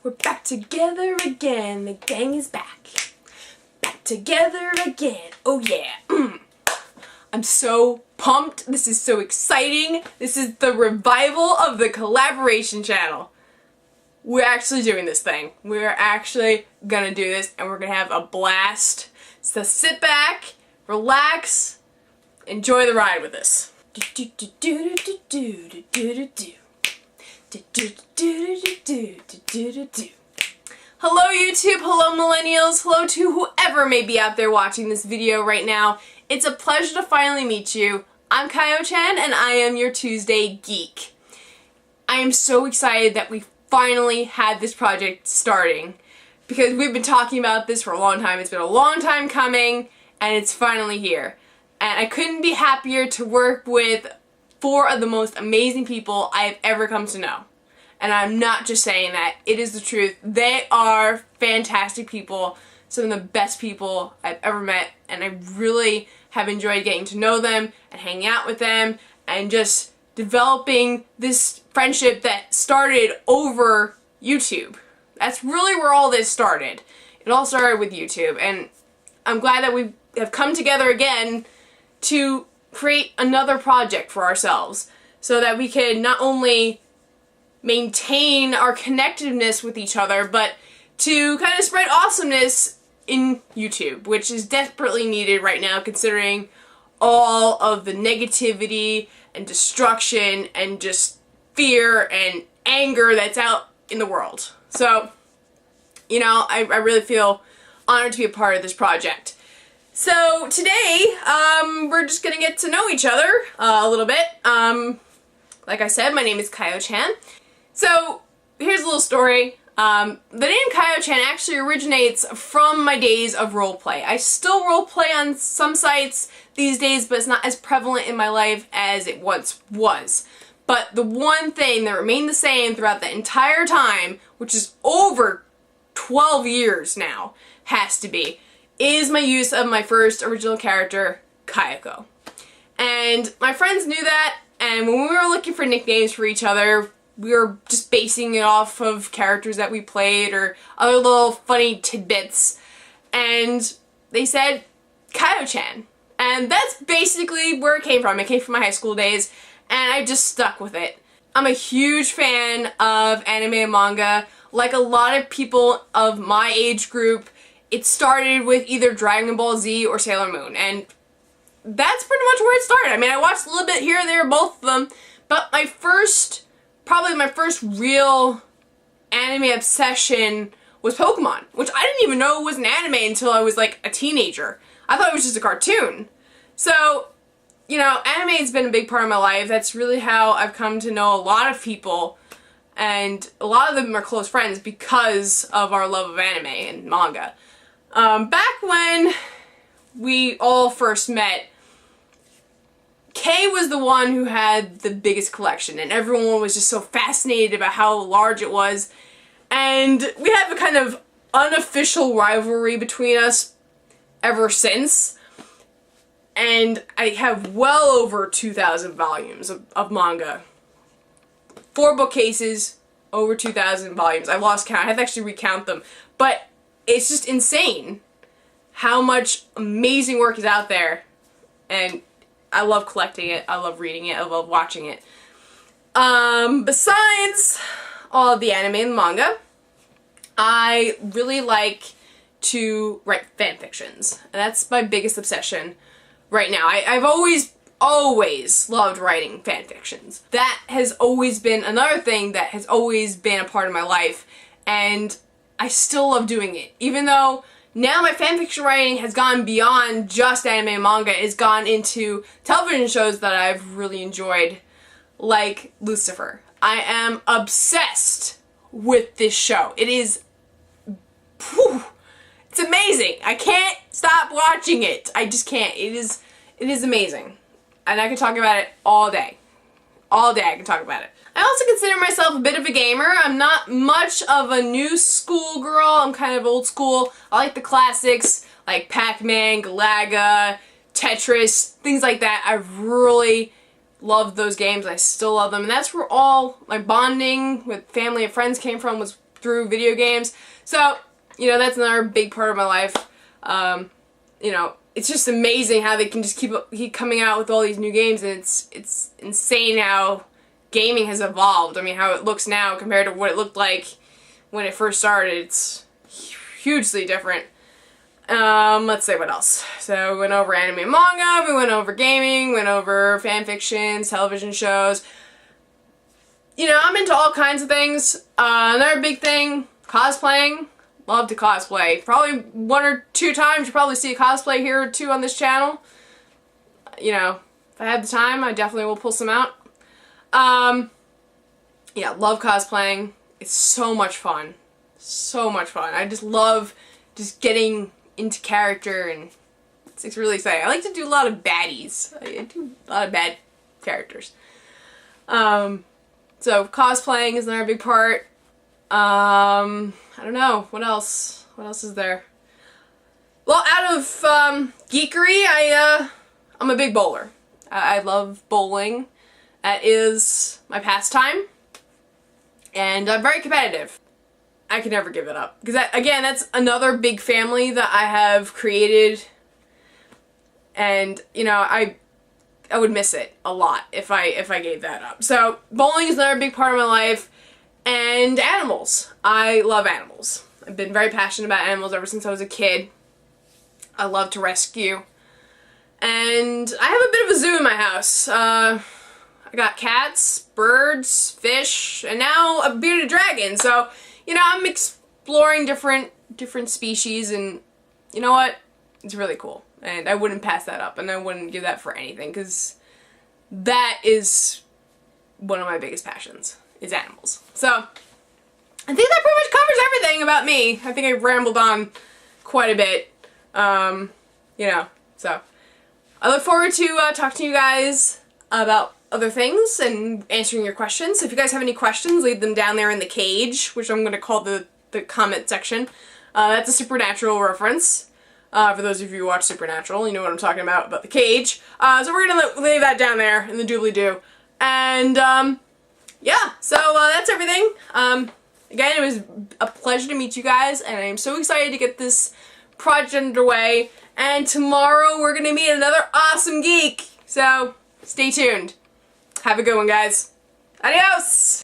We're back together again. The gang is back. Back together again. Oh yeah. I'm so pumped. This is so exciting. This is the revival of the collaboration channel. We're actually doing this thing. We're actually gonna do this and we're gonna have a blast. So sit back, relax, enjoy the ride with us. Hello YouTube, hello millennials, hello to whoever may be out there watching this video right now. It's a pleasure to finally meet you. I'm Kio-chan and I am your Tuesday geek. I am so excited that we finally had this project starting because we've been talking about this for a long time. It's been a long time coming and it's finally here. And I couldn't be happier to work with 4 of the most amazing people I've ever come to know. And I'm not just saying that, it is the truth. They are fantastic people, some of the best people I've ever met, and I really have enjoyed getting to know them and hanging out with them and just developing this friendship that started over YouTube. That's really where all this started. It all started with YouTube, and I'm glad that we have come together again to create another project for ourselves so that we can not only maintain our connectedness with each other, but to kind of spread awesomeness in YouTube, which is desperately needed right now considering all of the negativity and destruction and just fear and anger that's out in the world. So, you know, I really feel honored to be a part of this project. So today, we're just gonna get to know each other a little bit. Like I said, my name is Kio-chan. So here's a little story. The name Kio-chan actually originates from my days of roleplay. I still roleplay on some sites these days, but it's not as prevalent in my life as it once was. But the one thing that remained the same throughout the entire time, which is over 12 years now, has to be, is my use of my first original character, Kayako. And my friends knew that, and when we were looking for nicknames for each other, we were just basing it off of characters that we played or other little funny tidbits. And they said Kio-chan. And that's basically where it came from. It came from my high school days, and I just stuck with it. I'm a huge fan of anime and manga. Like a lot of people of my age group, it started with either Dragon Ball Z or Sailor Moon, and that's pretty much where it started. I mean, I watched a little bit here and there, both of them, but probably my first real anime obsession was Pokemon, which I didn't even know was an anime until I was like a teenager. I thought it was just a cartoon. So, you know, anime has been a big part of my life. That's really how I've come to know a lot of people, and a lot of them are close friends because of our love of anime and manga. Back when we all first met, Kay was the one who had the biggest collection, and everyone was just so fascinated about how large it was. And we have a kind of unofficial rivalry between us ever since. And I have well over 2,000 volumes of manga. 4 bookcases, over 2,000 volumes. I lost count. I have to actually recount them. But it's just insane how much amazing work is out there, and I love collecting it, I love reading it, I love watching it. Besides all of the anime and manga, I really like to write fan fictions, and that's my biggest obsession right now. I've always loved writing fan fictions. That has always been another thing that has always been a part of my life, and I still love doing it. Even though now my fanfiction writing has gone beyond just anime and manga, it's gone into television shows that I've really enjoyed, like Lucifer. I am obsessed with this show. It is, it's amazing. I can't stop watching it. I just can't. It is amazing. And I could talk about it all day. All day I can talk about it. I also consider myself a bit of a gamer. I'm not much of a new school girl. I'm kind of old school. I like the classics like Pac-Man, Galaga, Tetris, things like that. I really loved those games. I still love them. And that's where all my bonding with family and friends came from, was through video games. So, you know, that's another big part of my life. You know, it's just amazing how they can just keep coming out with all these new games, and it's insane how gaming has evolved. I mean, how it looks now compared to what it looked like when it first started. It's hugely different. Let's say what else. So we went over anime and manga, we went over gaming, went over fan fictions, television shows. You know, I'm into all kinds of things. Another big thing, cosplaying. Love to cosplay. Probably 1 or 2 times you'll probably see a cosplay here or 2 on this channel. You know, if I have the time, I definitely will pull some out. Yeah, love cosplaying. It's so much fun. So much fun. I just love just getting into character, and it's really exciting. I like to do a lot of baddies. I do a lot of bad characters. So cosplaying is another big part. I don't know, what else? What else is there? Well, out of geekery, I'm a big bowler. I love bowling. That is my pastime, and I'm very competitive. I can never give it up, because again, that's another big family that I have created, and you know, I would miss it a lot if I gave that up. So bowling is another big part of my life, and animals. I love animals. I've been very passionate about animals ever since I was a kid. I love to rescue, and I have a bit of a zoo in my house. I got cats, birds, fish, and now a bearded dragon. So, you know, I'm exploring different species, and you know what? It's really cool. And I wouldn't pass that up, and I wouldn't give that for anything, because that is one of my biggest passions, is animals. So, I think that pretty much covers everything about me. I think I rambled on quite a bit, you know, so. I look forward to talking to you guys about other things and answering your questions. So if you guys have any questions, leave them down there in the cage, which I'm going to call the comment section. That's a Supernatural reference. For those of you who watch Supernatural, you know what I'm talking about the cage. So we're going to leave that down there in the doobly-doo. And, yeah, so that's everything. Again, it was a pleasure to meet you guys, and I am so excited to get this project underway. And tomorrow we're going to meet another awesome geek. So, stay tuned. Have a good one, guys. Adios!